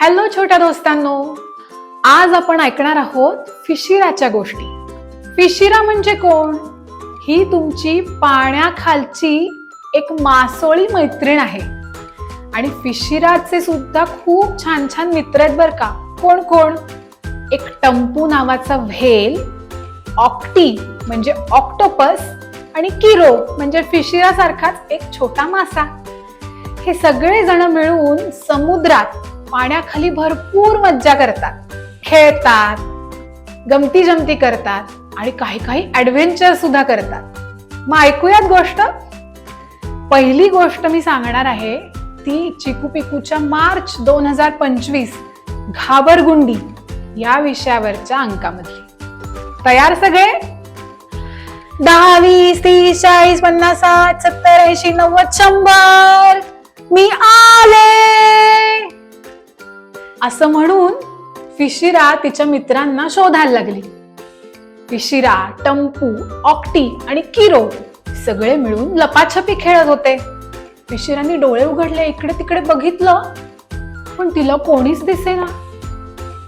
Hello छोट्या दोस्तांनो, आज आपण ऐकणार आहोत फिशिराच्या गोष्टी. फिशिरा म्हणजे कोण? ही तुमची पाण्याखालची एक मासोळी मैत्रीण आहे. आणि फिशिराचे सुद्धा खूप छान छान मित्र आहेत बर का. कोण कोण? एक टंपू नावाचा व्हेल, ऑक्टी म्हणजे ऑक्टोपस आणि किरो म्हणजे फिशिरासारखाच एक छोटा मासा. हे सगळे जण मिळून समुद्रात पाण्याखाली भरपूर मज्जा करतात, खेळतात, गमती जमती करतात आणि काही काही ऍडव्हेंचर सुद्धा करतात. मग ऐकूयात गोष्ट. पहिली गोष्ट मी सांगणार आहे ती चिकू पिकूच्या मार्च 2025 घाबरगुंडी या विषयावरच्या अंकामधली. तयार सगळे? 10, 20, 30, 40, 50, 60, 70, 80, 90, 100 मी आले असं म्हणून फिशिरा तिच्या मित्रांना शोधायला लागली. फिशिरा, टंपू, ऑक्टी आणि किरो सगळे मिळून लपाछपी खेळत होते. फिशिराने डोळे उघडले, इकडे तिकडे बघितलं, पण तिला कोणीच दिसेना.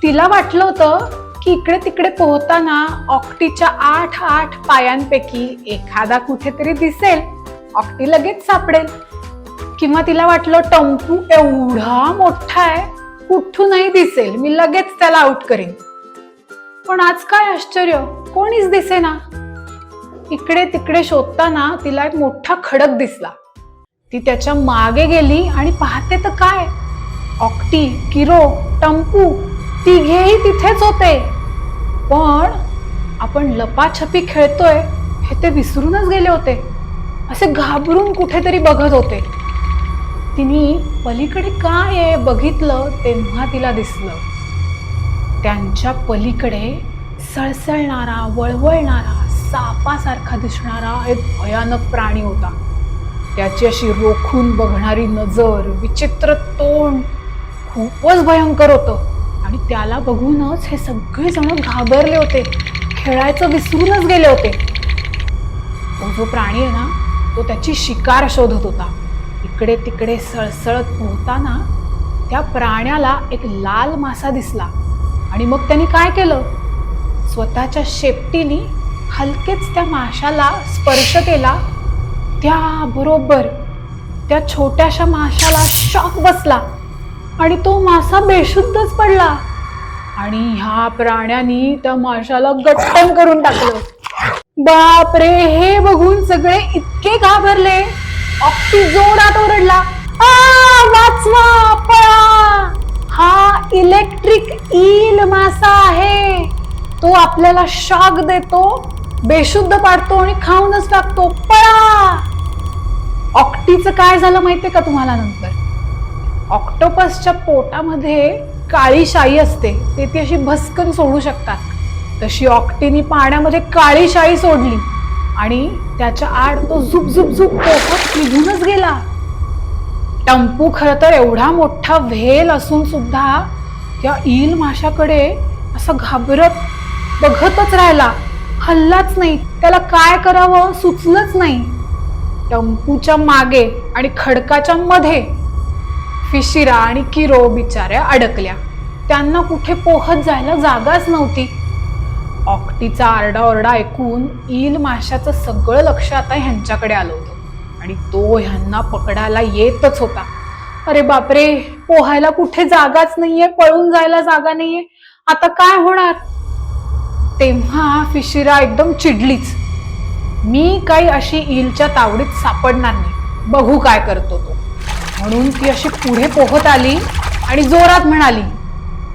तिला वाटलं होतं की इकडे तिकडे पोहताना ऑक्टीच्या 8 पायांपैकी एखादा कुठेतरी दिसेल, ऑक्टी लगेच सापडेल. किंवा तिला वाटलं टंपू एवढा मोठा आहे, कुठूनही दिसेल, मी लगेच त्याला आउट करेन. पण आज काय आश्चर्य, कोणीच दिसेना. इकडे तिकडे शोधताना तिला एक मोठा खडक दिसला. ती त्याच्या मागे गेली आणि पाहते तर काय, ऑक्टी, किरो, टंपू तिघेही तिथेच होते. पण आपण लपाछपी खेळतोय हे ते विसरूनच गेले होते. असे घाबरून कुठेतरी बघत होते. तिने पलीकडे काय आहे बघितलं तेव्हा तिला दिसलं, त्यांच्या पलीकडे सळसळणारा, वळवळणारा, सापासारखा दिसणारा एक भयानक प्राणी होता. त्याची अशी रोखून बघणारी नजर, विचित्र तोंड खूपच भयंकर होतं. आणि त्याला बघूनच हे सगळे जण घाबरले होते, खेळायचं विसरूनच गेले होते. तो जो प्राणी आहे ना, तो त्याची शिकार शोधत होता. इकडे तिकडे सळसळत पोहताना त्या प्राण्याला एक लाल मासा दिसला आणि मग त्यांनी काय केलं, स्वतःच्या शेपटीने हलकेच त्या माशाला स्पर्श केला. त्याबरोबर त्या छोट्याशा माशाला शॉक बसला आणि तो मासा बेशुद्धच पडला. आणि ह्या प्राण्याने त्या माशाला गट्टन करून टाकलं. बापरे, हे बघून सगळे इतके घाबरले. ऑक्टी जोरात ओरडला, वाचवा, पळा, हा इलेक्ट्रिक ईल मासा आहे. तो आपल्याला शॉक देतो, बेशुद्ध पाडतो आणि खाऊनच टाकतो, पळा. ऑक्टीचं काय झालं माहितीये का तुम्हाला नंतर? ऑक्टोपसच्या पोटामध्ये काळी शाई असते, ते ती अशी भस्कन सोडू शकतात. तशी ऑक्टीने पाण्यामध्ये काळी शाई सोडली आणि त्याच्या आड तो झुप झुप झुप पोहत निघूनच गेला. टंपू खर तर एवढा मोठा व्हेल असून सुद्धा त्या ईल माशाकडे असं घाबरत बघतच राहिला, हल्लाच नाही. त्याला काय करावं सुचलंच नाही. टंपूच्या मागे आणि खडकाच्या मध्ये फिशिरा आणि किरो बिचाऱ्या अडकल्या. त्यांना कुठे पोहत जायला जागाच नव्हती. ऑक्टीचा आरडाओरडा ऐकून ईल माशाचं सगळं लक्ष आता ह्यांच्याकडे आलं होतं आणि तो ह्यांना पकडायला येतच होता. अरे बापरे, पोहायला कुठे जागाच नाहीये, पळून जायला जागा नाहीये, आता काय होणार? तेव्हा फिशिरा एकदम चिडलीच. मी काही अशी ईलच्या तावडीत सापडणार नाही, बघू काय करतो तो. म्हणून ती अशी पुढे पोहत आली आणि जोरात म्हणाली,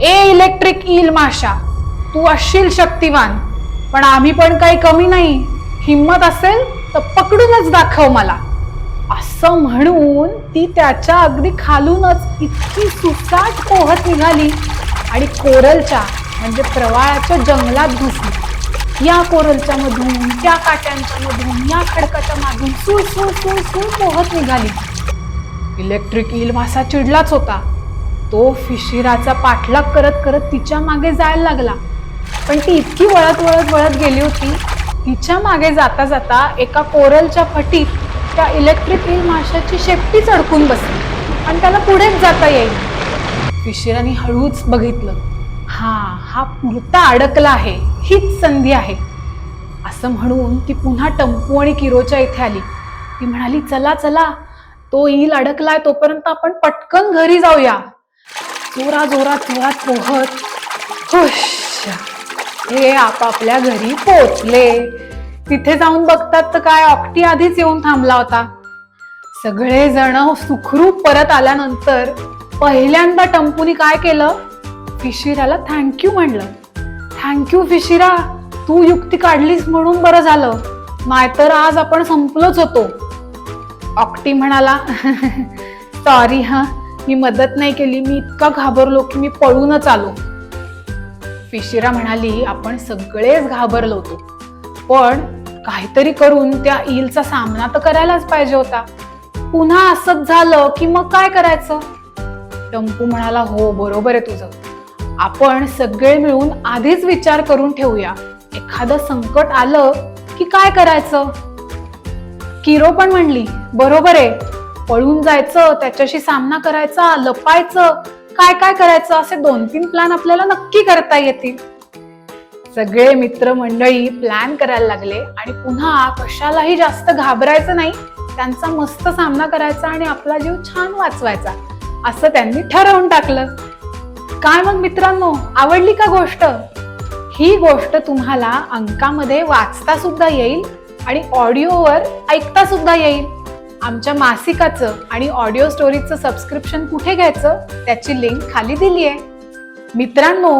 ए इलेक्ट्रिक ईल माशा, तू असशील शक्तिवान, पण आम्ही पण काही कमी नाही. हिम्मत असेल तर पकडूनच दाखव मला. असं म्हणून ती त्याच्या अगदी खालूनच इतकी सुसाट पोहत निघाली आणि कोरलच्या म्हणजे प्रवाळाच्या जंगलात घुसली. या कोरलच्या मधून, त्या काट्यांच्या मधून, या खडकाच्या मागून सुळ सुळ सुळ सुळ पोहत निघाली. इलेक्ट्रिक ईल मासा चिडलाच होता. तो फिशिराचा पाठलाग करत करत तिच्या मागे जायला लागला. पण ती इतकी वळत वळत वळत गेली होती, तिच्या मागे जाता जाता एका कोरलच्या फटीत त्या इलेक्ट्रिक ईल माशाची शेपटीच अडकून बसली आणि त्याला पुढेच जाता येईल. फिशिराने हळूच बघितलं. हा पुरता अडकला आहे, हीच संधी आहे असं म्हणून ती पुन्हा टंपू आणि किरोच्या इथे आली. ती म्हणाली, चला चला, तो ईल अडकलाय, तोपर्यंत आपण पटकन घरी जाऊया. जोरात पोहत हे आपापल्या घरी पोहोचले. तिथे जाऊन बघतात तर काय, ऑक्टी आधीच येऊन थांबला होता. सगळे जण सुखरूप परत आल्यानंतर पहिल्यांदा टंपूनी काय केलं, फिशिराला थँक्यू म्हणलं. थँक्यू फिशिरा, तू युक्ती काढलीस म्हणून बरं झालं, नाहीतर आज आपण संपलोच होतो. ऑक्टी म्हणाला, सॉरी मी मदत नाही केली, मी इतका घाबरलो की मी पळूनच आलो. फिशिरा म्हणाली, आपण सगळेच घाबरलो होतो, पण काहीतरी करून त्या ईलचा सामना तर करायलाच पाहिजे होता. पुन्हा असंच झालं की मग काय करायचं? टंपू म्हणाला, हो बरोबर आहे तुझं, आपण सगळे मिळून आधीच विचार करून ठेवूया, एखादं संकट आलं की काय करायचं. किरो पण म्हणली, बरोबर आहे, पळून जायचं, त्याच्याशी सामना करायचा, लपायचं, काय काय करायचं, असे 2-3 प्लॅन आपल्याला नक्की करता येतील. सगळे मित्रमंडळी प्लॅन करायला लागले आणि पुन्हा कशालाही जास्त घाबरायचं नाही, त्यांचा मस्त सामना करायचा आणि आपला जीव छान वाचवायचा असं त्यांनी ठरवून टाकलं. काय मग मित्रांनो, आवडली का गोष्ट? ही गोष्ट तुम्हाला अंकामध्ये वाचता सुद्धा येईल आणि ऑडिओवर ऐकता सुद्धा येईल. आमच्या मासिकाचं आणि ऑडिओ स्टोरीजचं सबस्क्रिप्शन कुठे घ्यायचं त्याची लिंक खाली दिली आहे. मित्रांनो,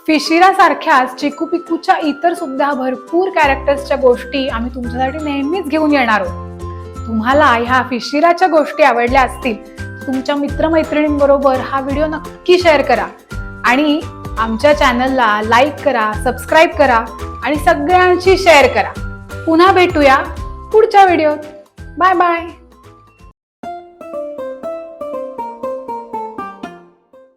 फिशिरा सारख्याच चिकू पिकूच्या इतर सुद्धा भरपूर कॅरेक्टर्सच्या गोष्टी आम्ही तुमच्यासाठी नेहमीच घेऊन येणार आहोत. तुम्हाला ह्या फिशिराच्या गोष्टी आवडल्या असतील, तुमच्या मित्रमैत्रिणींबरोबर हा व्हिडिओ नक्की शेअर करा आणि आमच्या चॅनलला लाईक करा, सबस्क्राईब करा आणि सगळ्यांशी शेअर करा. पुन्हा भेटूया पुढच्या व्हिडिओत. Bye bye.